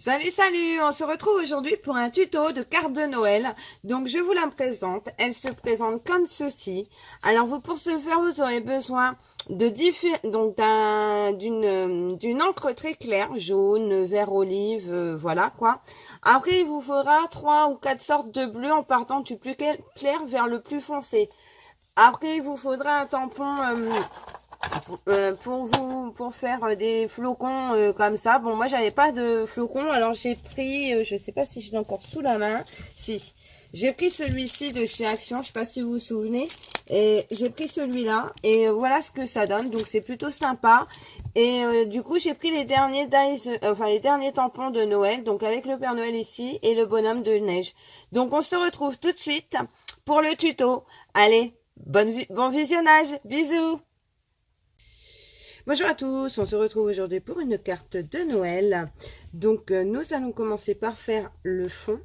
Salut, salut! On se retrouve aujourd'hui pour un tuto de carte de Noël. Donc, je vous la présente. Elle se présente comme ceci. Alors, pour ce faire, vous aurez besoin de d'une encre très claire, jaune, vert olive, voilà quoi. Après, il vous faudra 3 ou 4 sortes de bleus en partant du plus clair vers le plus foncé. Après, il vous faudra un tampon pour faire des flocons comme ça. Bon, moi j'avais pas de flocons, alors j'ai pris, je sais pas si je l'ai encore sous la main. Si, j'ai pris celui-ci de chez Action, je sais pas si vous vous souvenez, et j'ai pris celui-là et voilà ce que ça donne. Donc c'est plutôt sympa. Et du coup j'ai pris les derniers les derniers tampons de Noël, donc avec le Père Noël ici et le bonhomme de neige. Donc on se retrouve tout de suite pour le tuto. Allez, bon visionnage, bisous. Bonjour à tous, on se retrouve aujourd'hui pour une carte de Noël. Donc nous allons commencer par faire le fond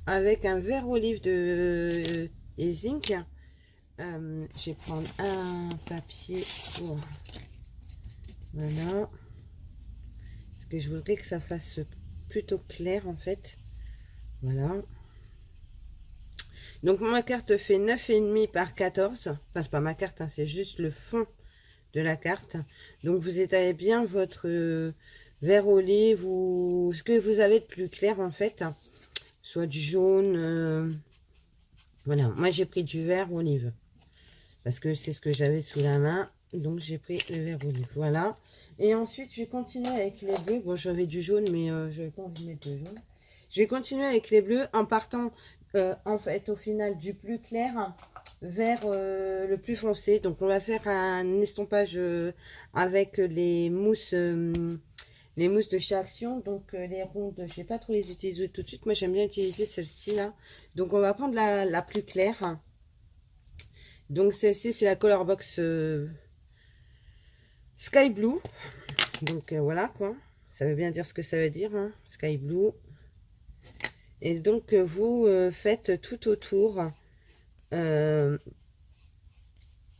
avec un vert olive de Zinc. Je vais prendre un papier pour... Voilà. Parce que je voudrais que ça fasse plutôt clair en fait. Voilà. Donc ma carte fait 9,5 par 14. Enfin c'est pas ma carte, hein, c'est juste le fond de la carte. Donc vous étalez bien votre vert olive ou ce que vous avez de plus clair en fait, soit du jaune. Voilà, moi j'ai pris du vert olive parce que c'est ce que j'avais sous la main, donc j'ai pris le vert olive. Voilà, et ensuite je vais continuer avec les bleus. Bon, j'avais du jaune, mais je n'avais pas envie de mettre le jaune. Je vais continuer avec les bleus en partant en fait au final du plus clair vers le plus foncé. Donc on va faire un estompage avec les mousses de chez Action. Donc les rondes, je vais pas trop les utiliser tout de suite. Moi j'aime bien utiliser celle-ci là. Donc on va prendre la plus claire. Donc celle-ci c'est la Color Box Sky Blue. Donc voilà quoi. Ça veut bien dire ce que ça veut dire, hein. Sky Blue. Et donc vous faites tout autour.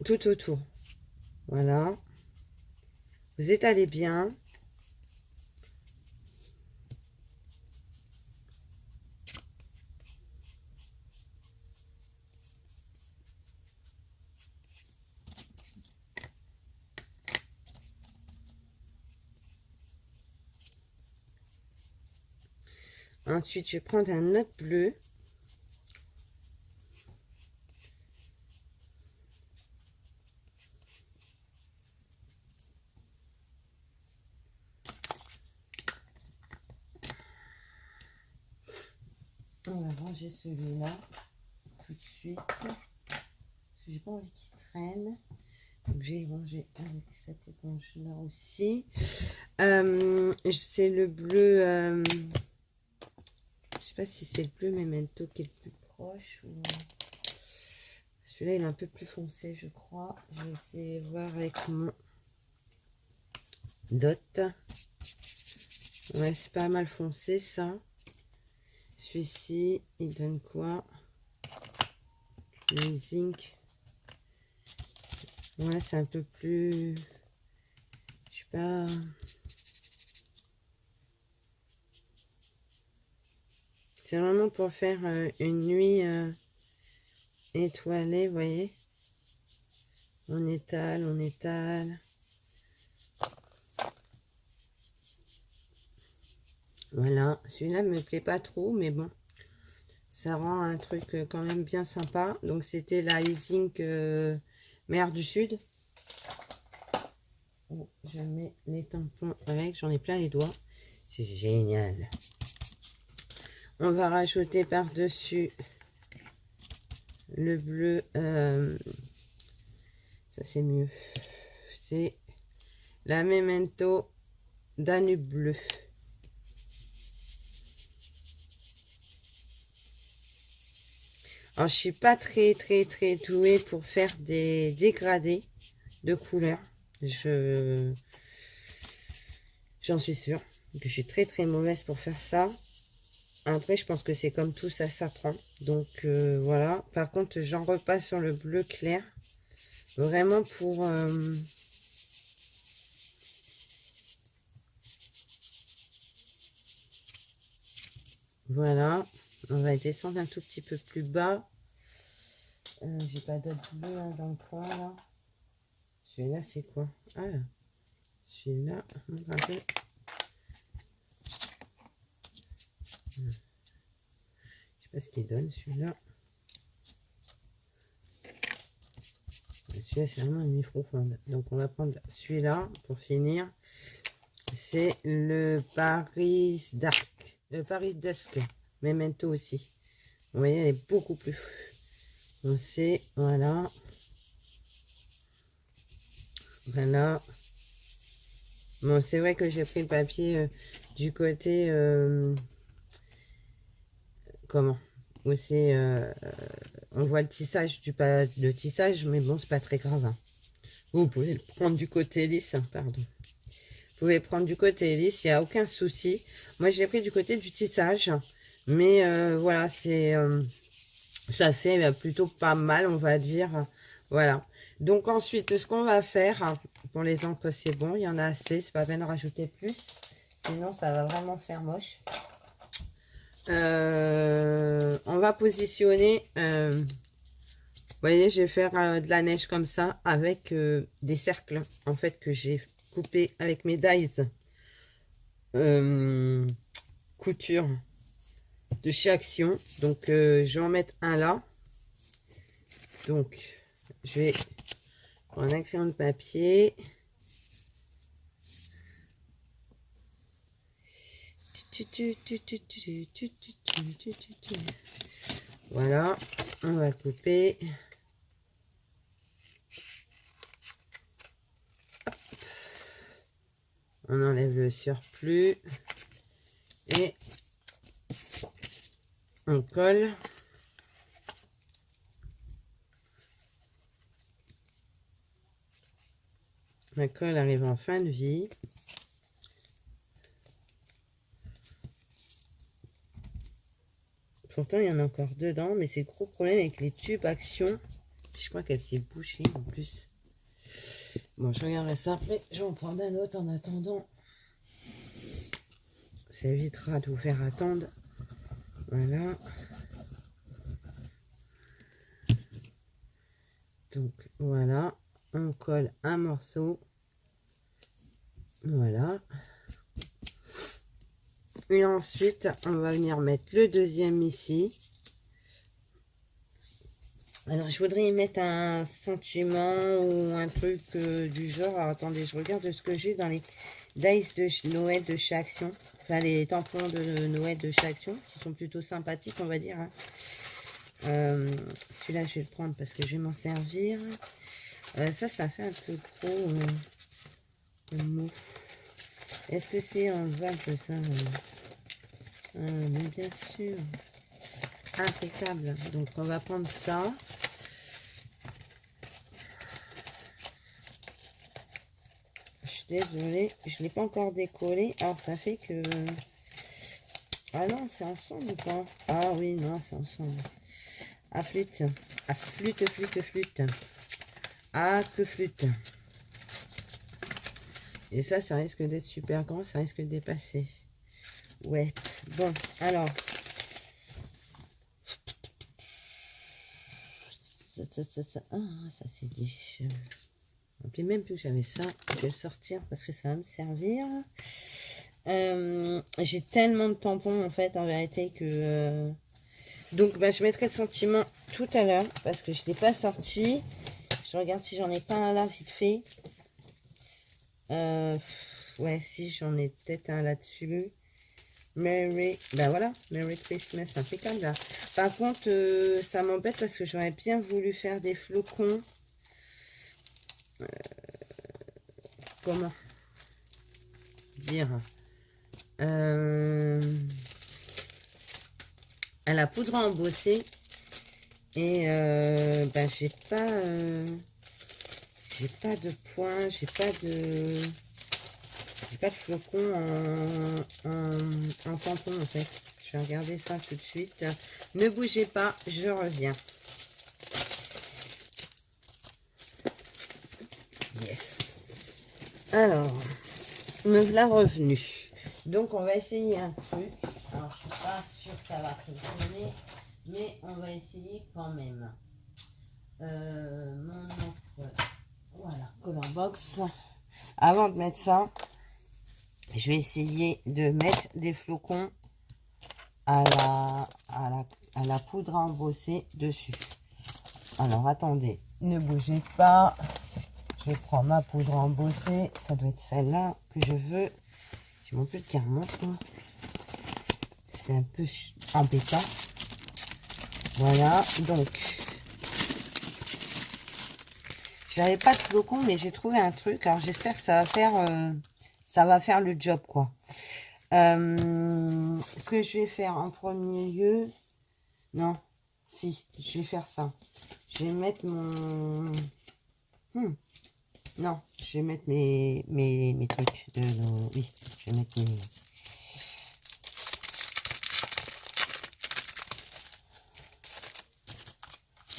Tout autour. Voilà. Vous étalez bien. Ensuite, je vais prendre un autre bleu. On va ranger celui-là tout de suite. Parce que j'ai pas envie qu'il traîne. Donc j'ai rangé avec cette éponge-là aussi. C'est le bleu. Je sais pas si c'est le bleu Memento qui est le plus proche. Ou... Celui-là, il est un peu plus foncé, je crois. Je vais essayer de voir avec mon dot. Ouais, c'est pas mal foncé, ça. Celui-ci, il donne quoi? Le zinc. Ouais, c'est un peu plus... Je sais pas... C'est vraiment pour faire une nuit étoilée, vous voyez. On étale, on étale. Voilà, celui-là me plaît pas trop, mais bon. Ça rend un truc quand même bien sympa. Donc c'était la Zinc Mer du Sud. Oh, je mets les tampons avec, j'en ai plein les doigts. C'est génial. On va rajouter par-dessus le bleu. Ça c'est mieux. C'est la Memento Danube bleu. Alors je suis pas très douée pour faire des dégradés de couleurs. J'en suis sûre que je suis très mauvaise pour faire ça. Après, je pense que c'est comme tout, ça s'apprend. Donc, voilà. Par contre, j'en repasse sur le bleu clair. Vraiment pour... Voilà. On va descendre un tout petit peu plus bas. J'ai pas d'autre bleu hein, dans le coin là. Celui-là c'est quoi? Ah, celui-là, un peu. Je sais pas ce qu'il donne celui-là. Celui-là c'est vraiment une nuit profonde. Donc on va prendre celui-là pour finir. C'est le Paris Dark. Le Paris Dusk. Memento aussi. Vous voyez, elle est beaucoup plus foncée. Voilà. Voilà. Bon, c'est vrai que j'ai pris le papier du côté... comment? Où c'est... on voit le tissage, le tissage, mais bon, c'est pas très grave. Hein. Vous pouvez le prendre du côté lisse, hein, pardon. Vous pouvez prendre du côté lisse, il n'y a aucun souci. Moi, je l'ai pris du côté du tissage. Mais voilà, c'est... ça fait plutôt pas mal, on va dire. Voilà. Donc ensuite, ce qu'on va faire, pour les encres, c'est bon, il y en a assez, c'est pas la peine de rajouter plus. Sinon, ça va vraiment faire moche. On va positionner... vous voyez, je vais faire de la neige comme ça, avec des cercles, en fait, que j'ai coupés avec mes dies. Couture de chez Action. Donc, je vais en mettre un là. Donc, je vais prendre un crayon de papier. Voilà, on va couper. Hop. On enlève le surplus. Et on colle. La colle arrive en fin de vie. Pourtant, il y en a encore dedans, mais c'est le gros problème avec les tubes Action. Je crois qu'elle s'est bouchée en plus. Bon, je regarderai ça après. Je vais en prendre un autre en attendant. Ça évitera de vous faire attendre. Voilà. Donc, voilà. On colle un morceau. Voilà. Et ensuite, on va venir mettre le deuxième ici. Alors, je voudrais y mettre un sentiment ou un truc du genre. Alors, attendez, je regarde ce que j'ai dans les dice de Noël de chez Action. Enfin, les tampons de Noël de chez Action, qui sont plutôt sympathiques, on va dire. Hein. Celui-là, je vais le prendre parce que je vais m'en servir. Ça fait un peu trop mou. Est-ce que c'est enlevable ça mais bien sûr. Impeccable. Donc, on va prendre ça. Je suis désolée, je ne l'ai pas encore décollé. Alors, ça fait que... Ah non, c'est ensemble ou pas? Ah oui, non, c'est ensemble. À flûte. À flûte, flûte, flûte. Ah, que flûte. Et ça risque d'être super grand, ça risque de dépasser. Ouais. Bon, alors. Ça c'est des cheveux. Je ne me rappelais même plus que j'avais ça. Je vais le sortir parce que ça va me servir. J'ai tellement de tampons en fait en vérité que... Donc bah, je mettrai le sentiment tout à l'heure parce que je ne l'ai pas sorti. Je regarde si j'en ai pas un là vite fait. Ouais, si j'en ai peut-être un là-dessus. Merry, ben voilà, Merry Christmas, impeccable là. Par contre, ça m'embête parce que j'aurais bien voulu faire des flocons. Comment dire à la poudre à embosser. Et ben j'ai pas de points, j'ai pas de flocons en tampon en fait. Je vais regarder ça tout de suite. Ne bougez pas, je reviens. Yes. Alors, me voilà revenu. Donc on va essayer un truc. Alors je suis pas sûre ça va fonctionner, mais on va essayer quand même. Mon autre, voilà, color box. Avant de mettre ça, je vais essayer de mettre des flocons à la poudre à embosser dessus. Alors attendez, ne bougez pas. Je prends ma poudre à embosser. Ça doit être celle-là que je veux. J'ai mon peu de qui remonte. C'est un peu embêtant. Voilà, donc. J'avais pas de flocons, mais j'ai trouvé un truc. Alors j'espère que ça va faire le job, quoi. Ce que je vais faire en premier lieu... Non, si, je vais faire ça. Je vais mettre mon... Non, je vais mettre mes trucs. Oui, je vais mettre mes...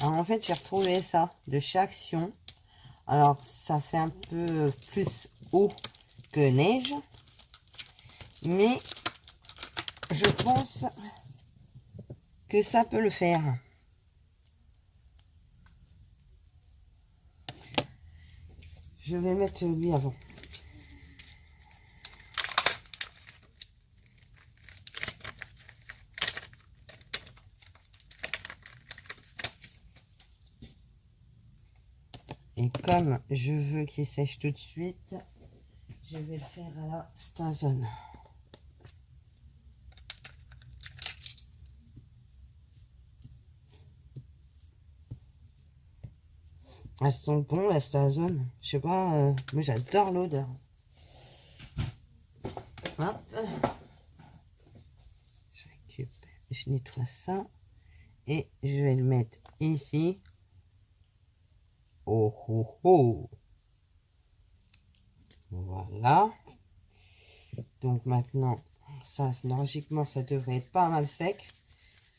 Alors en fait, j'ai retrouvé ça de chez Action. Alors, ça fait un peu plus haut que neige. Mais je pense que ça peut le faire. Je vais mettre lui avant. Et comme je veux qu'il sèche tout de suite, je vais le faire à la Stazone. Elles sont bonnes, la Stazone. Je sais pas, moi j'adore l'odeur. Hop. Je récupère, je nettoie ça. Et je vais le mettre ici. Oh, oh, oh. Voilà. Donc maintenant, ça, logiquement, ça devrait être pas mal sec.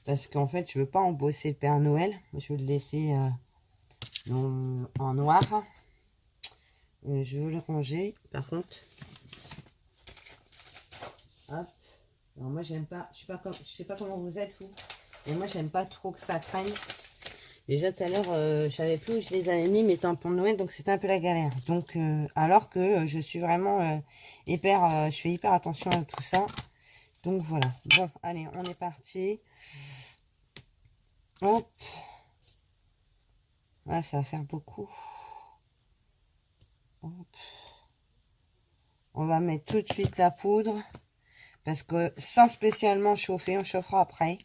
Parce qu'en fait, je veux pas embosser le Père Noël. Je veux le laisser en noir. Je veux le ranger, par contre. Hop. Alors moi, j'aime pas, je sais pas comment vous êtes, vous. Mais moi, j'aime pas trop que ça traîne. Déjà, tout à l'heure, je savais plus où je les avais mis, mes tampons de Noël, donc c'était un peu la galère. Donc, alors que je suis vraiment je fais hyper attention à tout ça. Donc, voilà. Bon, allez, on est parti. Hop. Ah, ça va faire beaucoup. Hop. On va mettre tout de suite la poudre. Parce que sans spécialement chauffer, on chauffera après.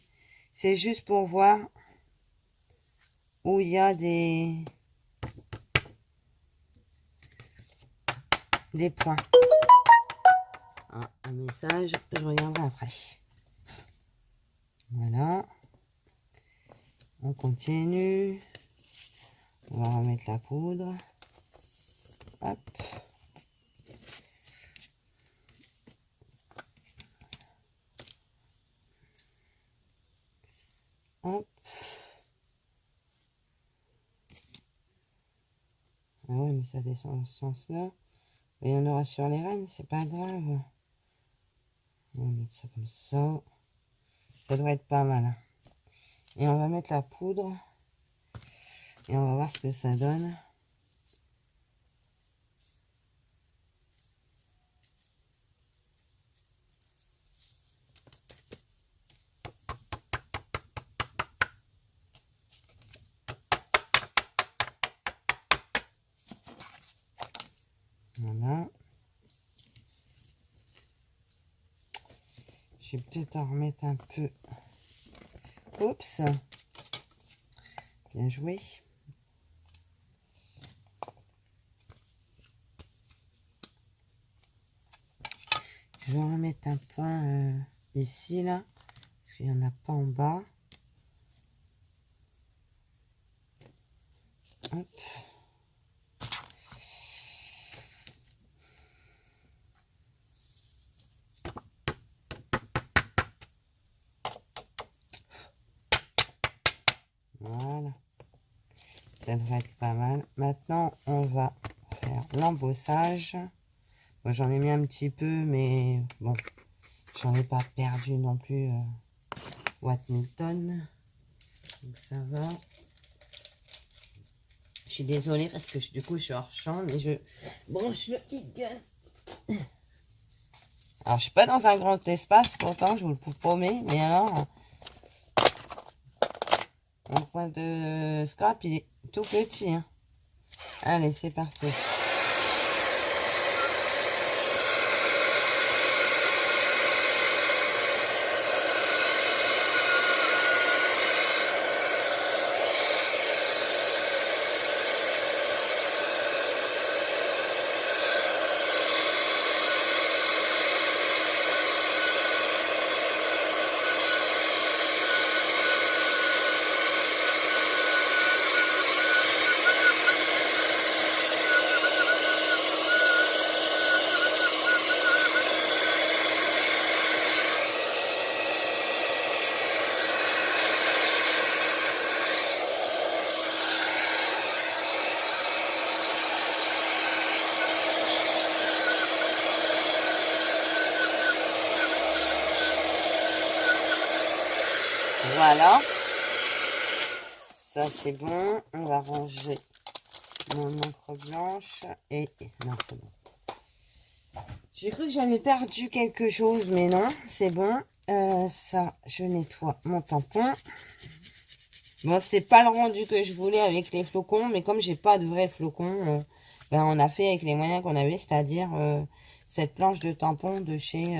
C'est juste pour voir où il y a des points. Ah, un message, je regarderai après. Voilà. On continue. On va remettre la poudre. Hop. Hop. Ah ouais, mais ça descend dans ce sens-là. Il y en aura sur les rênes, c'est pas grave. On va mettre ça comme ça. Ça devrait être pas mal. Et on va mettre la poudre. Et on va voir ce que ça donne. Voilà. Je vais peut-être en remettre un peu. Oups. Bien joué. Je vais en remettre un point ici, là. Parce qu'il n'y en a pas en bas. Hop. Voilà. Ça devrait être pas mal. Maintenant, on va faire l'embossage. Bon, j'en ai mis un petit peu, mais bon, j'en ai pas perdu non plus. Watt Milton. Donc ça va. Je suis désolée parce que du coup je suis hors champ, mais je branche le Eagle. Alors je suis pas dans un grand espace, pourtant je vous le promets, mais alors mon point de scrap il est tout petit. Hein. Allez, c'est parti. Voilà, ça c'est bon. On va ranger mon encre blanche et non, c'est bon. J'ai cru que j'avais perdu quelque chose, mais non, c'est bon. Ça, je nettoie mon tampon. Bon, c'est pas le rendu que je voulais avec les flocons, mais comme j'ai pas de vrais flocons, ben on a fait avec les moyens qu'on avait, c'est-à-dire cette planche de tampon de chez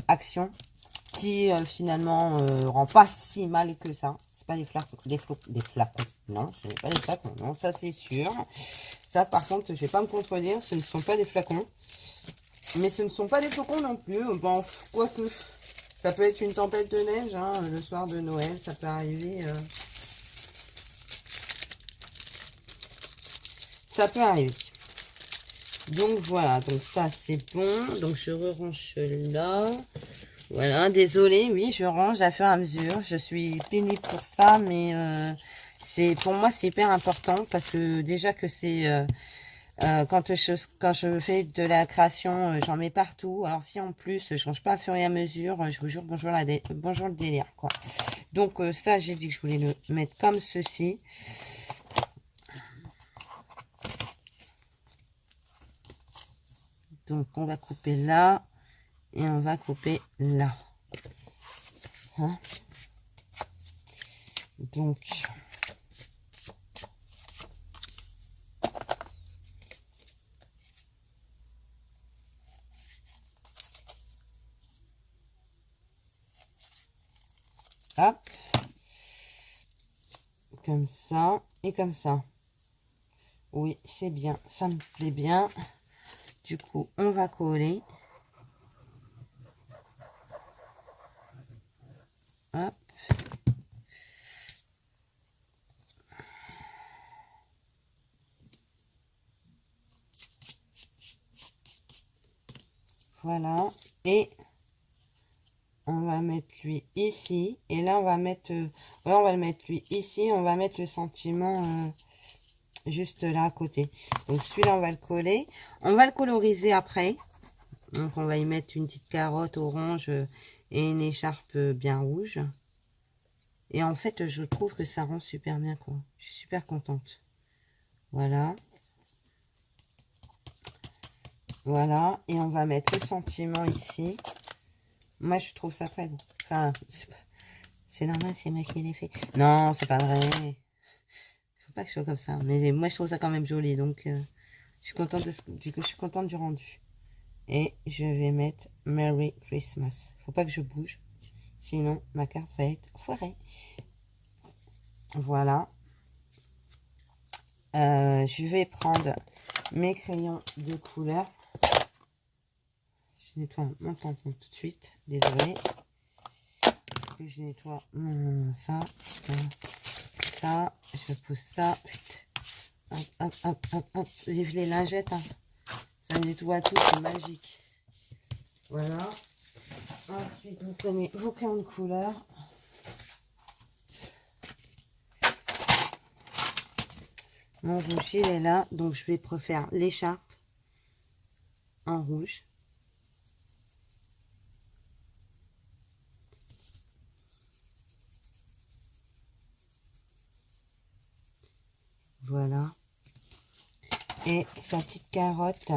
Action, qui finalement rend pas si mal que ça. C'est pas des flacons, des flacons. Non, ce n'est pas des flacons. Non, ça c'est sûr. Ça par contre, je vais pas me contredire, ce ne sont pas des flacons. Mais ce ne sont pas des flocons non plus. Bon, quoique, ça peut être une tempête de neige, hein, le soir de Noël, ça peut arriver. Ça peut arriver. Donc voilà, donc ça c'est bon. Donc je range là. Voilà, désolée, oui, je range à fur et à mesure. Je suis pénible pour ça, mais pour moi c'est hyper important parce que déjà que c'est quand je fais de la création, j'en mets partout. Alors si en plus je range pas à fur et à mesure, je vous jure bonjour bonjour le délire quoi. Donc ça j'ai dit que je voulais le mettre comme ceci. Donc on va couper là et on va couper là. Hein? Donc hop, comme ça et comme ça. Oui, c'est bien, ça me plaît bien. Du coup, on va coller. Hop. Voilà. Et on va mettre lui ici. Et là, on va mettre... voilà, on va le mettre lui ici. On va mettre le sentiment juste là à côté. Donc, celui-là, on va le coller. On va le coloriser après. Donc, on va y mettre une petite carotte orange et une écharpe bien rouge. Et en fait, je trouve que ça rend super bien, quoi. Je suis super contente. Voilà. Voilà. Et on va mettre le sentiment ici. Moi, je trouve ça très beau. Enfin, c'est normal, c'est moi qui l'ai fait. Non, c'est pas vrai. Faut pas que je sois comme ça. Mais moi, je trouve ça quand même joli. Donc, je suis contente je suis contente du rendu. Et je vais mettre Merry Christmas. Faut pas que je bouge. Sinon, ma carte va être foirée. Voilà. Je vais prendre mes crayons de couleur. Je nettoie mon tampon tout de suite. Désolée. Que je nettoie ça. Je pousse ça. Hop, hop, hop, hop, hop. Vive les lingettes. Hein. Ça nettoie tout. C'est magique. Voilà. Ensuite, vous prenez vos crayons de couleur. Mon rouge, il est là. Donc, je vais refaire l'écharpe en rouge. Voilà. Et sa petite carotte.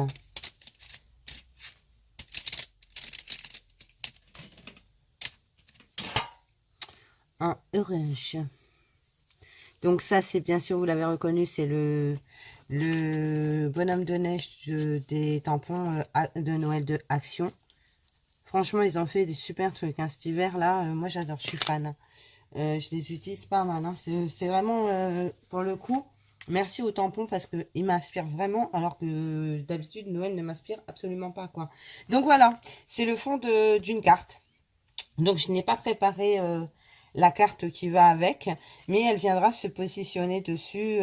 En orange. Donc ça, c'est bien sûr, vous l'avez reconnu, c'est le bonhomme de neige des tampons de Noël de Action. Franchement, ils ont fait des super trucs. Hein. Cet hiver-là, moi j'adore, je suis fan. Je les utilise pas mal. Hein. C'est vraiment, pour le coup, merci aux tampons parce qu'ils m'inspirent vraiment, alors que d'habitude, Noël ne m'inspire absolument pas. Quoi. Donc voilà, c'est le fond d'une carte. Donc je n'ai pas préparé la carte qui va avec, mais elle viendra se positionner dessus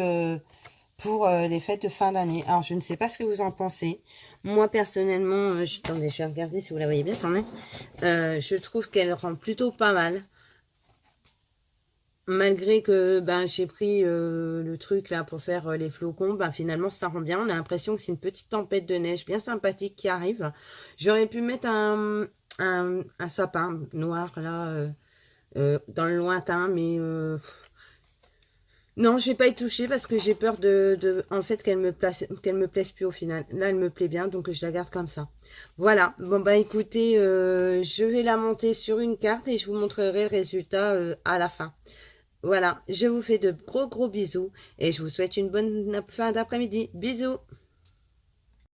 pour les fêtes de fin d'année. Alors je ne sais pas ce que vous en pensez. Moi personnellement, attendez, je vais regarder si vous la voyez bien quand même. Je trouve qu'elle rend plutôt pas mal. Malgré que ben, j'ai pris le truc là pour faire les flocons, ben, finalement ça rend bien. On a l'impression que c'est une petite tempête de neige bien sympathique qui arrive. J'aurais pu mettre un sapin noir là dans le lointain, mais non, je vais pas y toucher parce que j'ai peur en fait qu'elle me plaise plus au final. Là, elle me plaît bien, donc je la garde comme ça. Voilà. Bon bah écoutez, je vais la monter sur une carte et je vous montrerai le résultat à la fin. Voilà, je vous fais de gros bisous et je vous souhaite une bonne fin d'après-midi. Bisous!